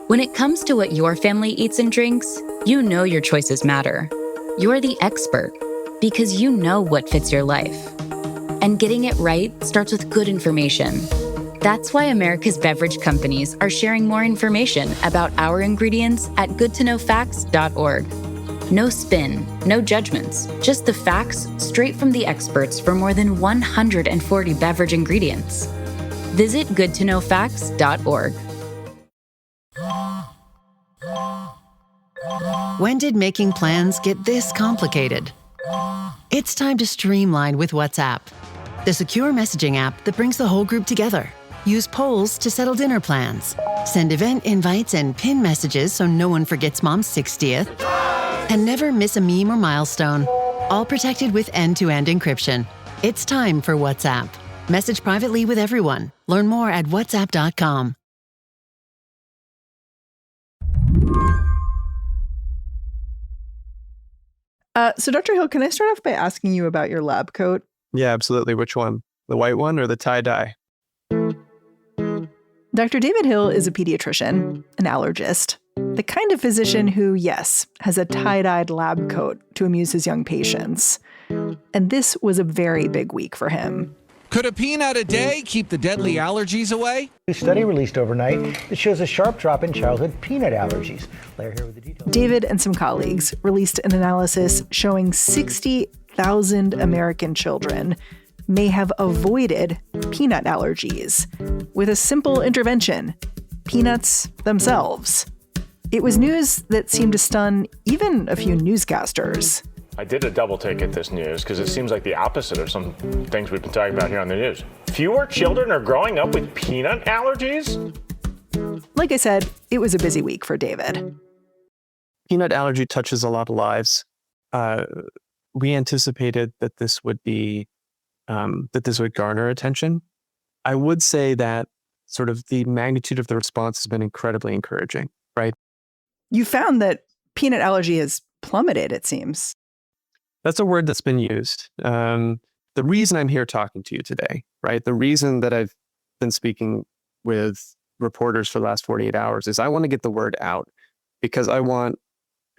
When it comes to what your family eats and drinks, you know your choices matter. You're the expert because you know what fits your life. And getting it right starts with good information. That's why America's beverage companies are sharing more information about our ingredients at goodtoknowfacts.org. No spin, no judgments, just the facts straight from the experts for more than 140 beverage ingredients. Visit goodtoknowfacts.org. When did making plans get this complicated? It's time to streamline with WhatsApp, the secure messaging app that brings the whole group together. Use polls to settle dinner plans. Send event invites and pin messages so no one forgets Mom's 60th. And never miss a meme or milestone. All protected with end-to-end encryption. It's time for WhatsApp. Message privately with everyone. Learn more at whatsapp.com. So Dr. Hill, can I start off by asking you about your lab coat? Yeah, absolutely. Which one? The white one or the tie-dye? Dr. David Hill is a pediatrician, an allergist, the kind of physician who, yes, has a tie-dyed lab coat to amuse his young patients. And this was a very big week for him. Could a peanut a day keep the deadly allergies away? A study released overnight that shows a sharp drop in childhood peanut allergies. Later here with the details. David and some colleagues released an analysis showing 60,000 American children may have avoided peanut allergies with a simple intervention, peanuts themselves. It was news that seemed to stun even a few newscasters. I did a double take at this news because it seems like the opposite of some things we've been talking about here on the news. Fewer children are growing up with peanut allergies? Like I said, it was a busy week for David. Peanut allergy touches a lot of lives. We anticipated that this would be that this would garner attention. I would say that sort of the magnitude of the response has been incredibly encouraging, right? You found that peanut allergy has plummeted, it seems. That's a word that's been used. The reason I'm here talking to you today, right? The reason that I've been speaking with reporters for the last 48 hours is I want to get the word out because I want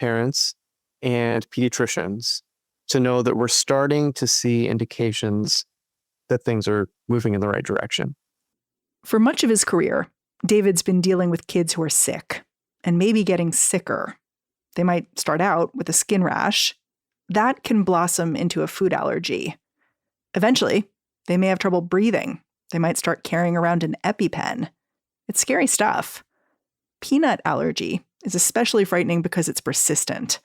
parents and pediatricians to know that we're starting to see indications that things are moving in the right direction. For much of his career, David's been dealing with kids who are sick and maybe getting sicker. They might start out with a skin rash. That can blossom into a food allergy. Eventually, they may have trouble breathing. They might start carrying around an EpiPen. It's scary stuff. Peanut allergy is especially frightening because it's persistent.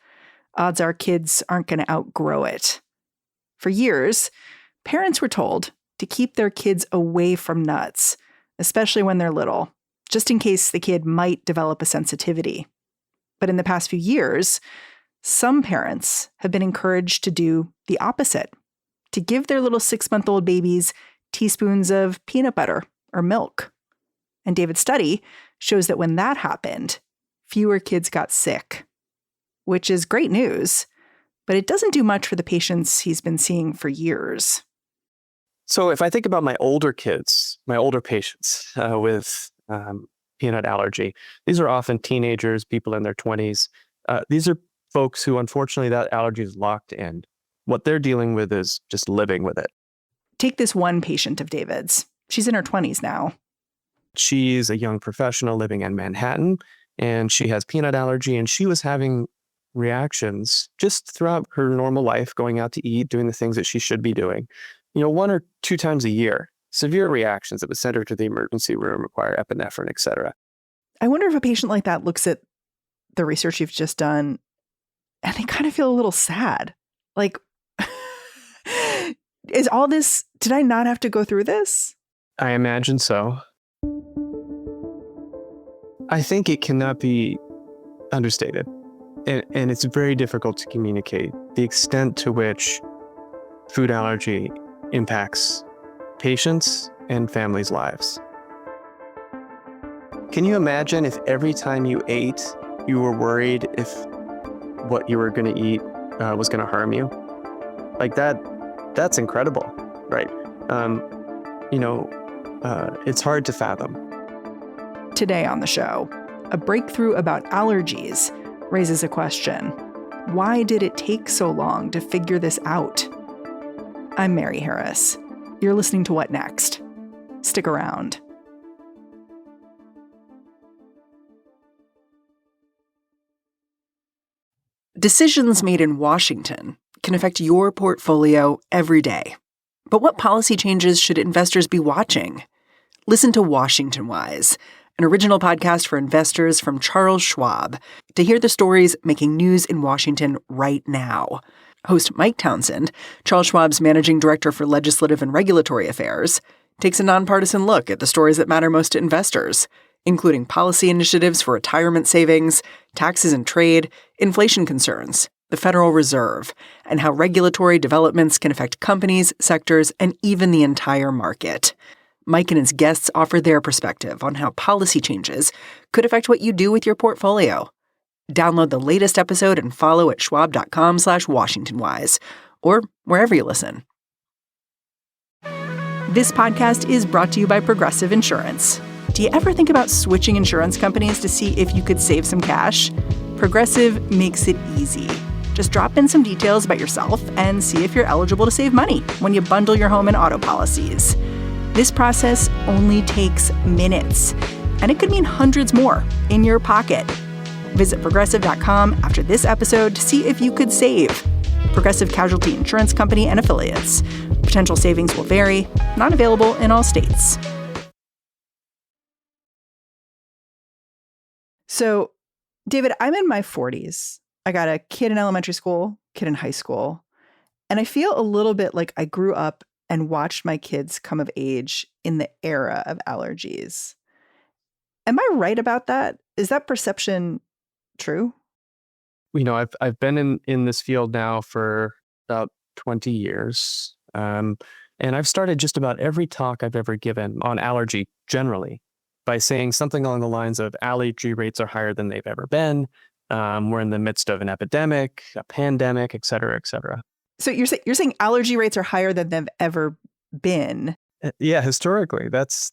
Odds are kids aren't going to outgrow it. For years, parents were told to keep their kids away from nuts, especially when they're little, just in case the kid might develop a sensitivity. But in the past few years, some parents have been encouraged to do the opposite, to give their little 6-month-old babies teaspoons of peanut butter or milk. And David's study shows that when that happened, fewer kids got sick, which is great news, but it doesn't do much for the patients he's been seeing for years. So if I think about my older kids, my older patients with peanut allergy, these are often teenagers, people in their 20s. These are folks who, unfortunately, that allergy is locked in. What they're dealing with is just living with it. Take this one patient of David's. She's in her 20s now. She's a young professional living in Manhattan, and she has peanut allergy, and she was having reactions just throughout her normal life, going out to eat, doing the things that she should be doing. 1 or 2 times a year, severe reactions that would send her to the emergency room, require epinephrine, et cetera. I wonder if a patient like that looks at the research you've just done and they kind of feel a little sad. Like, is all this, did I not have to go through this? I imagine so. I think it cannot be understated. And it's very difficult to communicate the extent to which food allergy impacts patients and families' lives. Can you imagine if every time you ate, you were worried if what you were going to eat was going to harm you? Like that's incredible, right? It's hard to fathom. Today on the show, a breakthrough about allergies raises a question. Why did it take so long to figure this out? I'm Mary Harris. You're listening to What Next? Stick around. Decisions made in Washington can affect your portfolio every day. But what policy changes should investors be watching? Listen to Washington Wise, an original podcast for investors from Charles Schwab, to hear the stories making news in Washington right now. Host Mike Townsend, Charles Schwab's managing director for legislative and regulatory affairs, takes a nonpartisan look at the stories that matter most to investors, including policy initiatives for retirement savings, taxes and trade, inflation concerns, the Federal Reserve, and how regulatory developments can affect companies, sectors, and even the entire market. Mike and his guests offer their perspective on how policy changes could affect what you do with your portfolio. Download the latest episode and follow at schwab.com/WashingtonWise, or wherever you listen. This podcast is brought to you by Progressive Insurance. Do you ever think about switching insurance companies to see if you could save some cash? Progressive makes it easy. Just drop in some details about yourself and see if you're eligible to save money when you bundle your home and auto policies. This process only takes minutes, and it could mean hundreds more in your pocket. Visit Progressive.com after this episode to see if you could save. Progressive Casualty Insurance Company and Affiliates. Potential savings will vary. Not available in all states. So, David, I'm in my 40s. I got a kid in elementary school, kid in high school, and I feel a little bit like I grew up and watched my kids come of age in the era of allergies. Am I right about that? Is that perception true? You know, I've been in this field now for about 20 years. And I've started just about every talk I've ever given on allergy generally by saying something along the lines of allergy rates are higher than they've ever been. We're in the midst of an epidemic, a pandemic, et cetera, et cetera. So you're saying allergy rates are higher than they've ever been? Yeah, historically, that's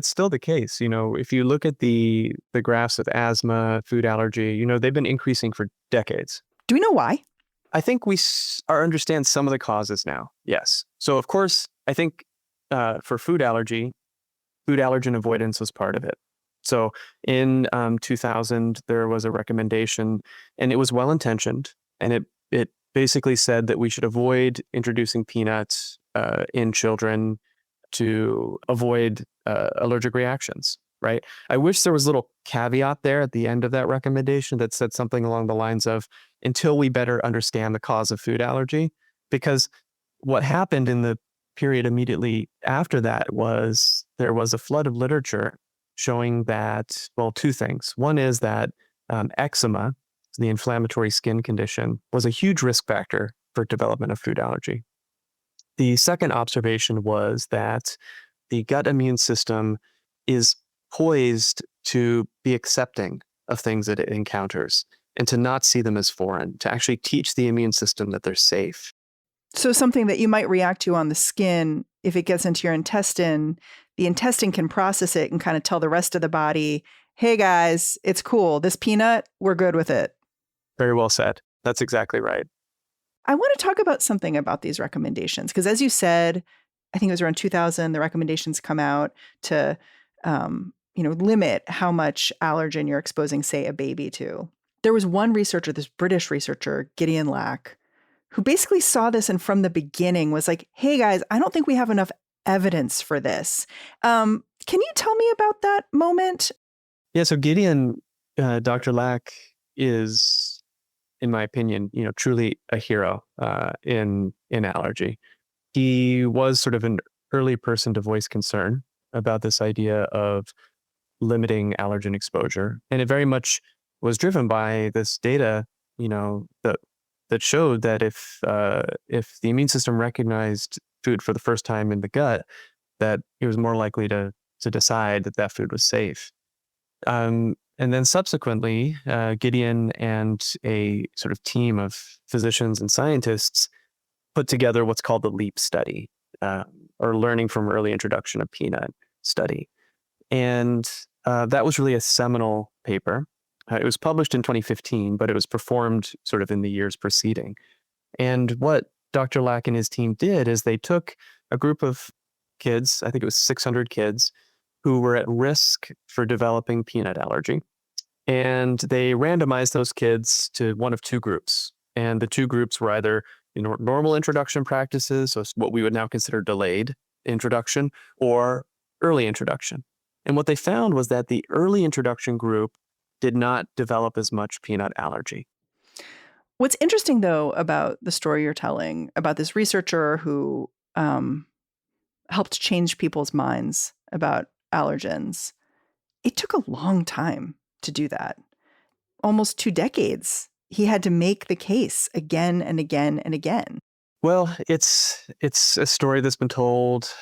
still the case. You know, if you look at the graphs of asthma, food allergy, you know, they've been increasing for decades. Do we know why? I think we understand some of the causes now. Yes. So, of course, I think for food allergy, food allergen avoidance was part of it. So in 2000, there was a recommendation, and it was well-intentioned, and it basically said that we should avoid introducing peanuts in children to avoid allergic reactions, right? I wish there was a little caveat there at the end of that recommendation that said something along the lines of, until we better understand the cause of food allergy, because what happened in the period immediately after that was there was a flood of literature showing that, well, two things. One is that eczema, the inflammatory skin condition, was a huge risk factor for development of food allergy. The second observation was that the gut immune system is poised to be accepting of things that it encounters and to not see them as foreign, to actually teach the immune system that they're safe. So something that you might react to on the skin, if it gets into your intestine, the intestine can process it and kind of tell the rest of the body, hey guys, it's cool. This peanut, we're good with it. Very well said. That's exactly right. I want to talk about something about these recommendations, because as you said, I think it was around 2000, the recommendations come out to, limit how much allergen you're exposing, say, a baby to. There was one researcher, this British researcher, Gideon Lack, who basically saw this and from the beginning was like, hey guys, I don't think we have enough evidence for this. Can you tell me about that moment? Yeah, so Gideon, Dr. Lack is, in my opinion, truly a hero in allergy. He was sort of an early person to voice concern about this idea of limiting allergen exposure. And it very much was driven by this data, that showed that if the immune system recognized food for the first time in the gut, that it was more likely to decide that food was safe. And then subsequently, Gideon and a sort of team of physicians and scientists put together what's called the LEAP study, or Learning from Early Introduction of Peanut study. And that was really a seminal paper. It was published in 2015, but it was performed sort of in the years preceding. And what Dr. Lack and his team did is they took a group of kids, I think it was 600 kids, who were at risk for developing peanut allergy. And they randomized those kids to one of two groups. And the two groups were either normal introduction practices, so what we would now consider delayed introduction, or early introduction. And what they found was that the early introduction group did not develop as much peanut allergy. What's interesting, though, about the story you're telling about this researcher who helped change people's minds about allergens, it took a long time to do that. Almost 2 decades. He had to make the case again and again and again. Well, it's a story that's been told,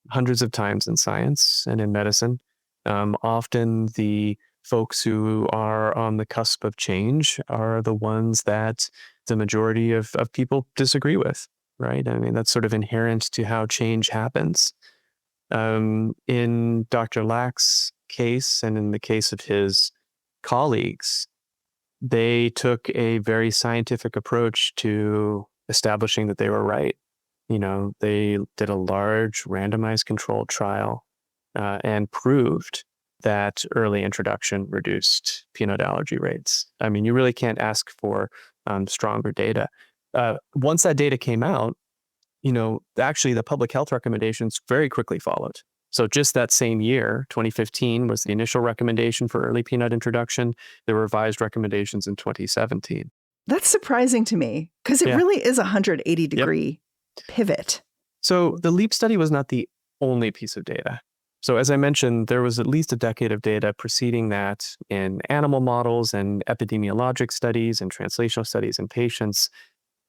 hundreds of times in science and in medicine. Often the folks who are on the cusp of change are the ones that the majority of people disagree with, right? I mean, that's sort of inherent to how change happens. In Dr. Lack's case and in the case of his colleagues, they took a very scientific approach to establishing that they were right. They did a large randomized controlled trial and proved that early introduction reduced peanut allergy rates. I mean, you really can't ask for stronger data. Once that data came out, actually the public health recommendations very quickly followed. So just that same year, 2015, was the initial recommendation for early peanut introduction. The revised recommendations in 2017. That's surprising to me because it really is a 180-degree pivot. So the LEAP study was not the only piece of data. So as I mentioned, there was at least a decade of data preceding that in animal models and epidemiologic studies and translational studies in patients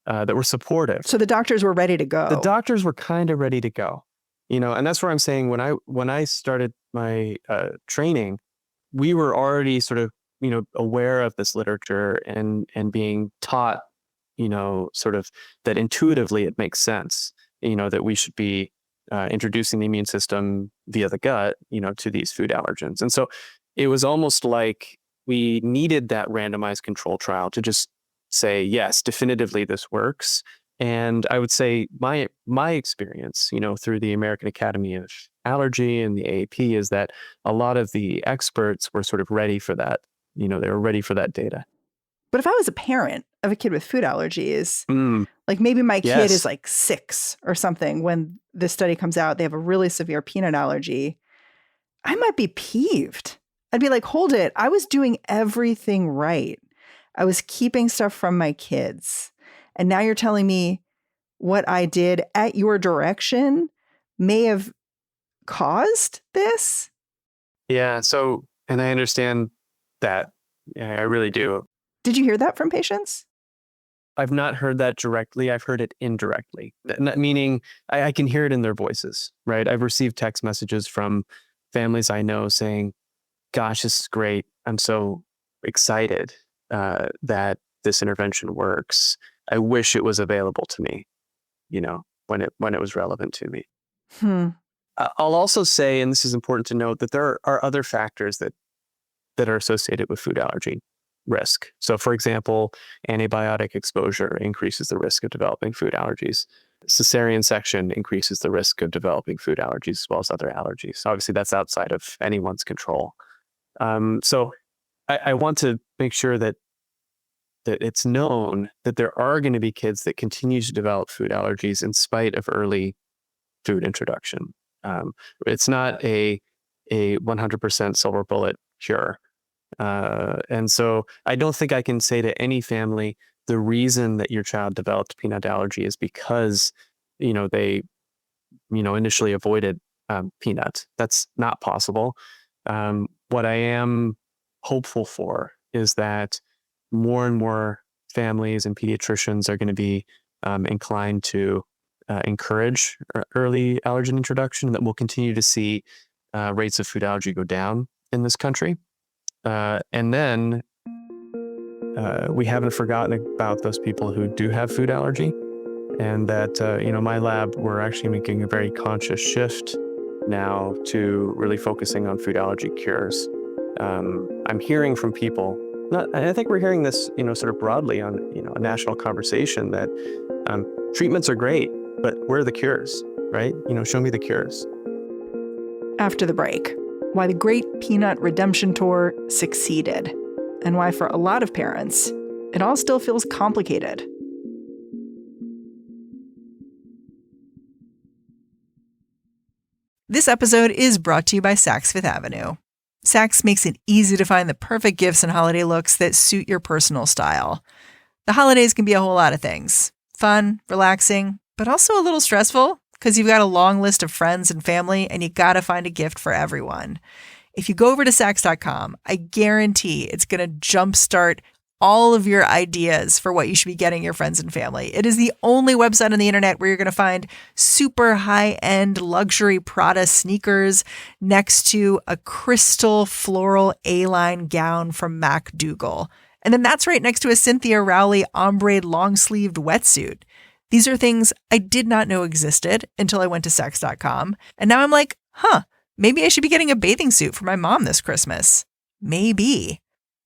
that were supportive. So the doctors were ready to go. The doctors were kind of ready to go. And that's where I'm saying when I started my training, we were already sort of, aware of this literature and being taught, sort of that intuitively it makes sense, that we should be introducing the immune system via the gut, to these food allergens. And so it was almost like we needed that randomized control trial to just say, yes, definitively this works. And I would say my experience, through the American Academy of Allergy and the AAP is that a lot of the experts were sort of ready for that. They were ready for that data. But if I was a parent of a kid with food allergies, like maybe my kid is like 6 or something when this study comes out, they have a really severe peanut allergy, I might be peeved. I'd be like, hold it. I was doing everything right. I was keeping stuff from my kids. And now you're telling me what I did at your direction may have caused this? Yeah. So, and I understand that. Yeah, I really do. Did you hear that from patients? I've not heard that directly. I've heard it indirectly, meaning I can hear it in their voices, right? I've received text messages from families I know saying, gosh, this is great. I'm so excited that this intervention works. I wish it was available to me, when it was relevant to me. I'll also say, and this is important to note, that there are other factors that are associated with food allergy risk. So, for example, antibiotic exposure increases the risk of developing food allergies. Cesarean section increases the risk of developing food allergies as well as other allergies. Obviously, that's outside of anyone's control. So I want to make sure that it's known that there are going to be kids that continue to develop food allergies in spite of early food introduction. It's not a 100% silver bullet cure. And so I don't think I can say to any family, the reason that your child developed peanut allergy is because, they, initially avoided peanut. That's not possible. What I am hopeful for is that more and more families and pediatricians are going to be inclined to encourage early allergen introduction, that we'll continue to see rates of food allergy go down in this country. And then we haven't forgotten about those people who do have food allergy, and that, my lab, we're actually making a very conscious shift now to really focusing on food allergy cures. I'm hearing from people, I think we're hearing this, sort of broadly on, a national conversation that treatments are great, but where are the cures, right? Show me the cures. After the break, why the Great Peanut Redemption Tour succeeded, and why for a lot of parents, it all still feels complicated. This episode is brought to you by Saks Fifth Avenue. Saks makes it easy to find the perfect gifts and holiday looks that suit your personal style. The holidays can be a whole lot of things. Fun, relaxing, but also a little stressful because you've got a long list of friends and family and you gotta find a gift for everyone. If you go over to Saks.com, I guarantee it's gonna jumpstart all of your ideas for what you should be getting your friends and family. It is the only website on the internet where you're going to find super high-end luxury Prada sneakers next to a crystal floral A-line gown from MacDougall. And then that's right next to a Cynthia Rowley ombre long-sleeved wetsuit. These are things I did not know existed until I went to Saks.com. And now I'm like, maybe I should be getting a bathing suit for my mom this Christmas. Maybe.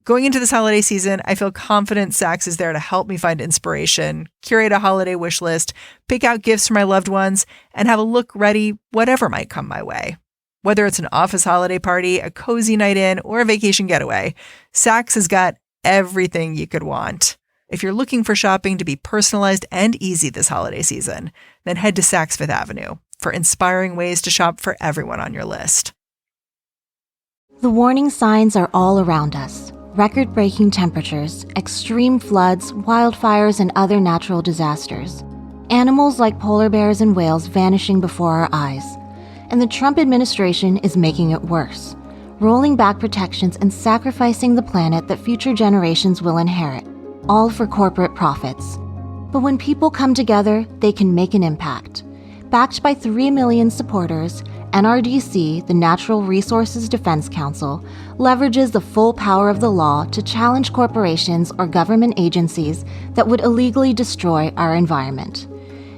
Going into this holiday season, I feel confident Saks is there to help me find inspiration, curate a holiday wish list, pick out gifts for my loved ones, and have a look ready whatever might come my way. Whether it's an office holiday party, a cozy night in, or a vacation getaway, Saks has got everything you could want. If you're looking for shopping to be personalized and easy this holiday season, then head to Saks Fifth Avenue for inspiring ways to shop for everyone on your list. The warning signs are all around us. Record-breaking temperatures, extreme floods, wildfires, and other natural disasters. Animals like polar bears and whales vanishing before our eyes. And the Trump administration is making it worse, rolling back protections and sacrificing the planet that future generations will inherit, all for corporate profits. But when people come together, they can make an impact. Backed by 3 million supporters, NRDC, the Natural Resources Defense Council, leverages the full power of the law to challenge corporations or government agencies that would illegally destroy our environment.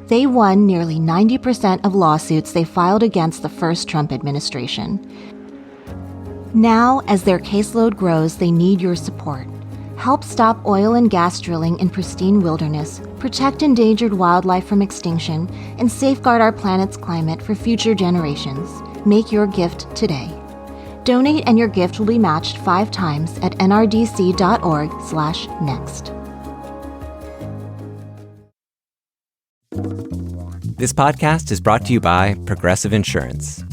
They won nearly 90% of lawsuits they filed against the first Trump administration. Now, as their caseload grows, they need your support. Help stop oil and gas drilling in pristine wilderness, protect endangered wildlife from extinction, and safeguard our planet's climate for future generations. Make your gift today. Donate and your gift will be matched 5 times at nrdc.org/next. This podcast is brought to you by Progressive Insurance.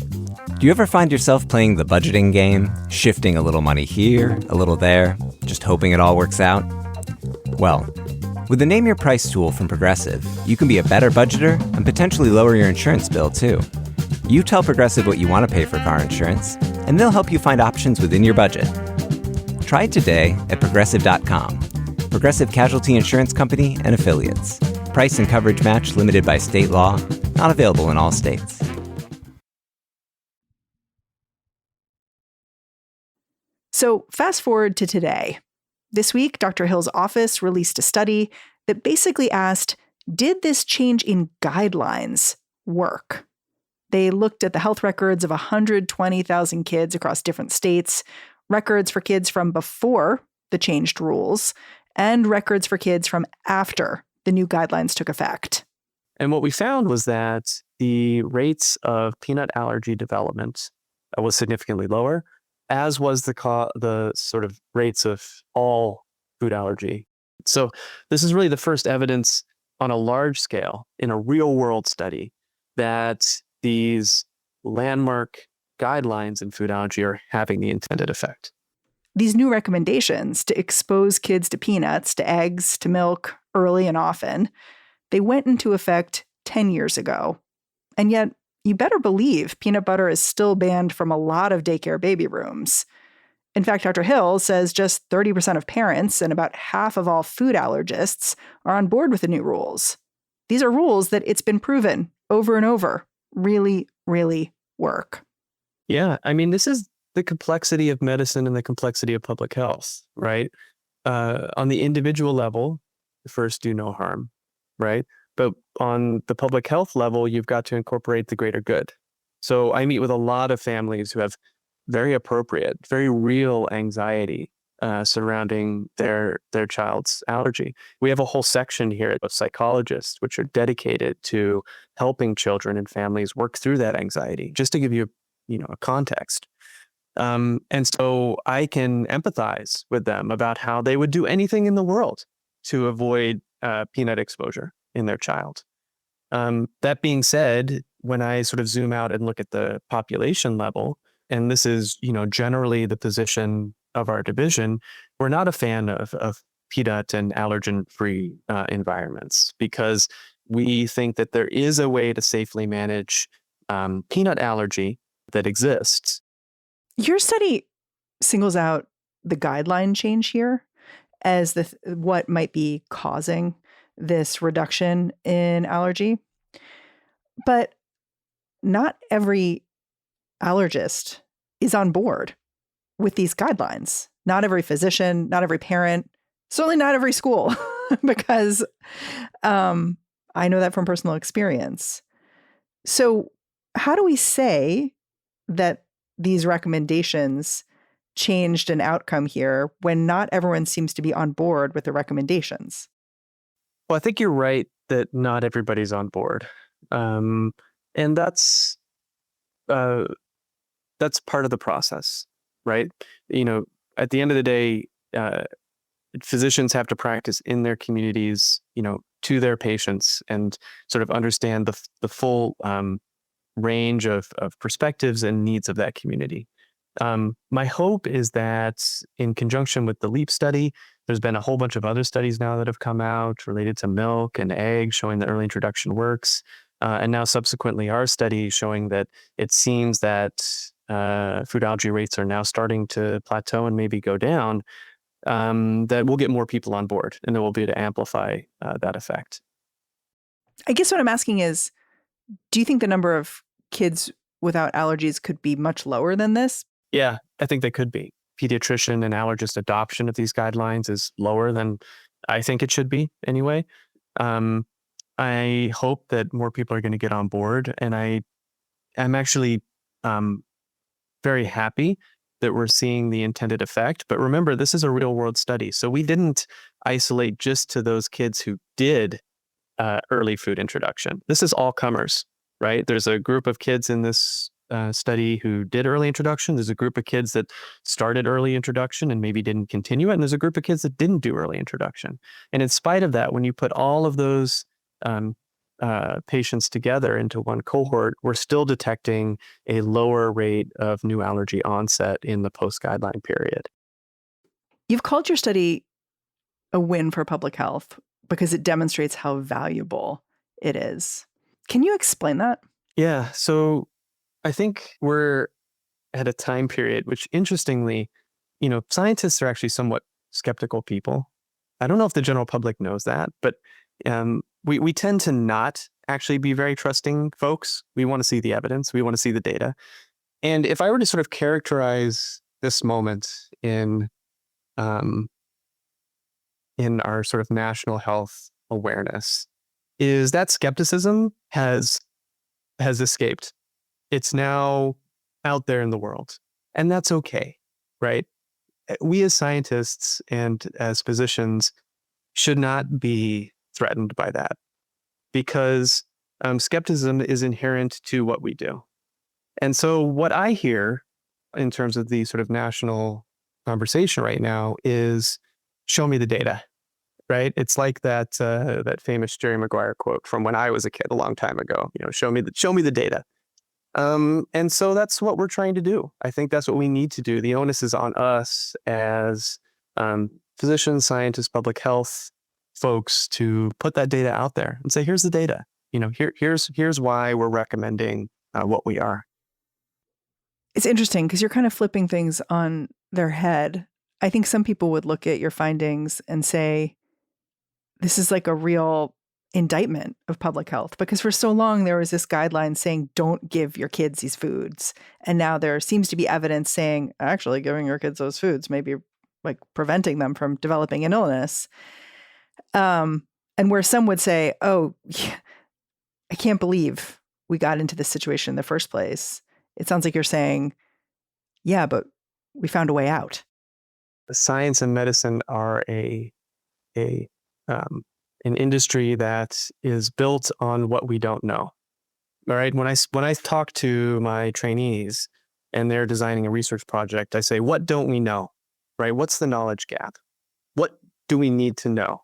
Do you ever find yourself playing the budgeting game, shifting a little money here, a little there, just hoping it all works out? Well, with the Name Your Price tool from Progressive, you can be a better budgeter and potentially lower your insurance bill, too. You tell Progressive what you want to pay for car insurance, and they'll help you find options within your budget. Try it today at Progressive.com. Progressive Casualty Insurance Company and Affiliates. Price and coverage match limited by state law. Not available in all states. So fast forward to today. This week, Dr. Hill's office released a study that basically asked, did this change in guidelines work? They looked at the health records of 120,000 kids across different states, records for kids from before the changed rules, and records for kids from after the new guidelines took effect. And what we found was that the rates of peanut allergy development was significantly lower, as was the sort of rates of all food allergy. So this is really the first evidence on a large scale in a real world study that these landmark guidelines in food allergy are having the intended effect. These new recommendations to expose kids to peanuts, to eggs, to milk early and often, they went into effect 10 years ago. And yet, you better believe peanut butter is still banned from a lot of daycare baby rooms. In fact, Dr. Hill says just 30% of parents and about half of all food allergists are on board with the new rules. These are rules that it's been proven over and over really, really work. Yeah, I mean, this is the complexity of medicine and the complexity of public health, right? On the individual level, first do no harm, right? But on the public health level, you've got to incorporate the greater good. So I meet with a lot of families who have very appropriate, very real anxiety surrounding their child's allergy. We have a whole section here of psychologists which are dedicated to helping children and families work through that anxiety. Just to give you, a context. And so I can empathize with them about how they would do anything in the world to avoid peanut exposure in their child. That being said, when I sort of zoom out and look at the population level, and this is, generally the position of our division, we're not a fan of peanut and allergen-free environments because we think that there is a way to safely manage peanut allergy that exists. Your study singles out the guideline change here as what might be causing this reduction in allergy. But not every allergist is on board with these guidelines. Not every physician, not every parent, certainly not every school, because I know that from personal experience. So how do we say that these recommendations changed an outcome here when not everyone seems to be on board with the recommendations? Well, I think you're right that not everybody's on board. And that's part of the process, right? At the end of the day, physicians have to practice in their communities, to their patients and sort of understand the full range of perspectives and needs of that community. My hope is that in conjunction with the LEAP study, there's been a whole bunch of other studies now that have come out related to milk and eggs showing that early introduction works. And now subsequently our study showing that it seems that food allergy rates are now starting to plateau and maybe go down, that we'll get more people on board and then we'll be able to amplify that effect. I guess what I'm asking is, do you think the number of kids without allergies could be much lower than this? Yeah, I think they could be. Pediatrician and allergist adoption of these guidelines is lower than I think it should be anyway. I hope that more people are going to get on board. And I'm actually very happy that we're seeing the intended effect. But remember, this is a real world study. So we didn't isolate just to those kids who did early food introduction. This is all comers, right? There's a group of kids in this study who did early introduction. There's a group of kids that started early introduction and maybe didn't continue it. And there's a group of kids that didn't do early introduction. And in spite of that, when you put all of those patients together into one cohort, we're still detecting a lower rate of new allergy onset in the post-guideline period. You've called your study a win for public health because it demonstrates how valuable it is. Can you explain that? Yeah, so I think we're at a time period which, interestingly, scientists are actually somewhat skeptical people. I don't know if the general public knows that, but we tend to not actually be very trusting folks. We want to see the evidence. We want to see the data. And if I were to sort of characterize this moment in our sort of national health awareness, is that skepticism has escaped. It's now out there in the world. And that's okay, right? We as scientists and as physicians should not be threatened by that because skepticism is inherent to what we do. And so what I hear in terms of the sort of national conversation right now is, show me the data, right? It's like that famous Jerry Maguire quote from when I was a kid a long time ago, show me the data. And so that's what we're trying to do. I think that's what we need to do. The onus is on us as physicians, scientists, public health folks to put that data out there and say, here's the data. Here's why we're recommending what we are. It's interesting because you're kind of flipping things on their head. I think some people would look at your findings and say, this is like a real indictment of public health, because for so long there was this guideline saying don't give your kids these foods, and now there seems to be evidence saying actually giving your kids those foods may be like preventing them from developing an illness, and where some would say, oh yeah, I can't believe we got into this situation in the first place. It sounds like you're saying, yeah, but we found a way out. Science and medicine are an industry that is built on what we don't know. All right. When I talk to my trainees and they're designing a research project, I say, what don't we know? Right? What's the knowledge gap? What do we need to know?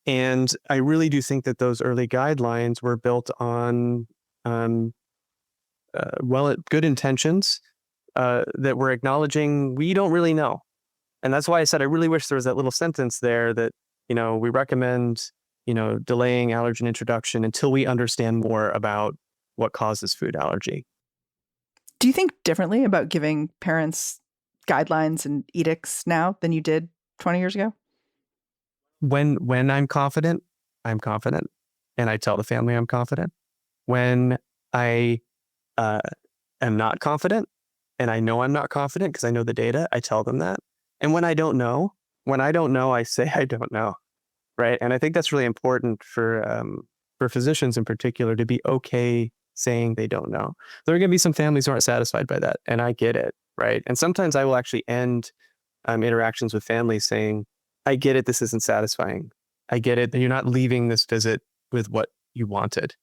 And I really do think that those early guidelines were built on good intentions that were acknowledging we don't really know. And that's why I said I really wish there was that little sentence there that, we recommend, delaying allergen introduction until we understand more about what causes food allergy. Do you think differently about giving parents guidelines and edicts now than you did 20 years ago? When I'm confident, I'm confident. And I tell the family I'm confident. When I am not confident, and I know I'm not confident because I know the data, I tell them that. And when I don't know, I say I don't know, right? And I think that's really important for physicians in particular to be okay saying they don't know. There are going to be some families who aren't satisfied by that, and I get it, right? And sometimes I will actually end interactions with families saying, I get it, this isn't satisfying. I get it, you're not leaving this visit with what you wanted.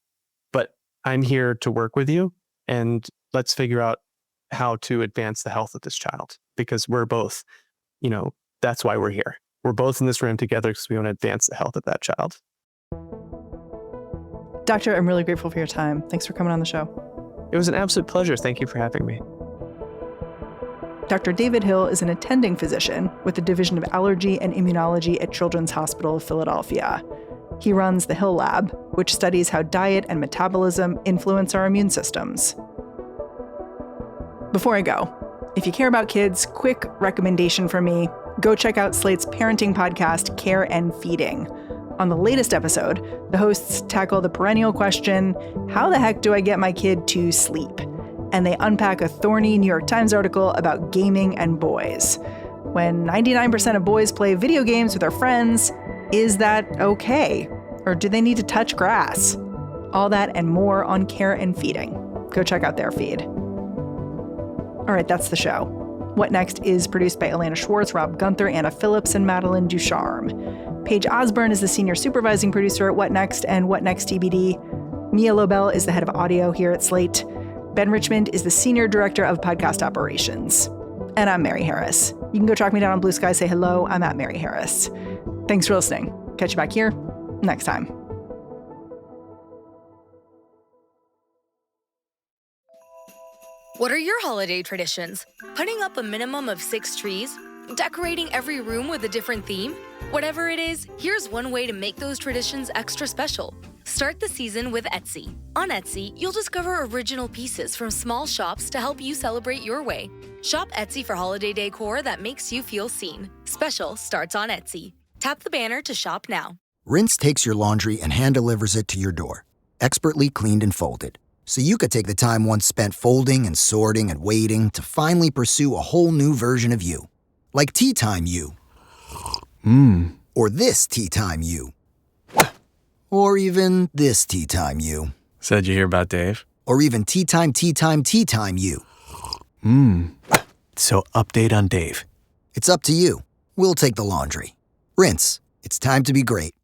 But I'm here to work with you, and let's figure out how to advance the health of this child, because we're both, that's why we're here. We're both in this room together because we want to advance the health of that child. Doctor, I'm really grateful for your time. Thanks for coming on the show. It was an absolute pleasure. Thank you for having me. Dr. David Hill is an attending physician with the Division of Allergy and Immunology at Children's Hospital of Philadelphia. He runs the Hill Lab, which studies how diet and metabolism influence our immune systems. Before I go, if you care about kids, quick recommendation from me, go check out Slate's parenting podcast, Care and Feeding. On the latest episode, the hosts tackle the perennial question, how the heck do I get my kid to sleep? And they unpack a thorny New York Times article about gaming and boys. When 99% of boys play video games with their friends, is that okay? Or do they need to touch grass? All that and more on Care and Feeding. Go check out their feed. All right, that's the show. What Next is produced by Elena Schwartz, Rob Gunther, Anna Phillips, and Madeline Ducharme. Paige Osburn is the senior supervising producer at What Next and What Next TBD. Mia Lobel is the head of audio here at Slate. Ben Richmond is the senior director of podcast operations. And I'm Mary Harris. You can go track me down on Blue Sky, say hello. I'm at Mary Harris. Thanks for listening. Catch you back here next time. What are your holiday traditions? Putting up a minimum of 6 trees? Decorating every room with a different theme? Whatever it is, here's one way to make those traditions extra special. Start the season with Etsy. On Etsy, you'll discover original pieces from small shops to help you celebrate your way. Shop Etsy for holiday decor that makes you feel seen. Special starts on Etsy. Tap the banner to shop now. Rinse takes your laundry and hand-delivers it to your door, expertly cleaned and folded, so you could take the time once spent folding and sorting and waiting to finally pursue a whole new version of you. Like Tea Time You. Or this Tea Time You. Or even this Tea Time You. Said you hear about Dave? Or even Tea Time You. So update on Dave. It's up to you. We'll take the laundry. Rinse. It's time to be great.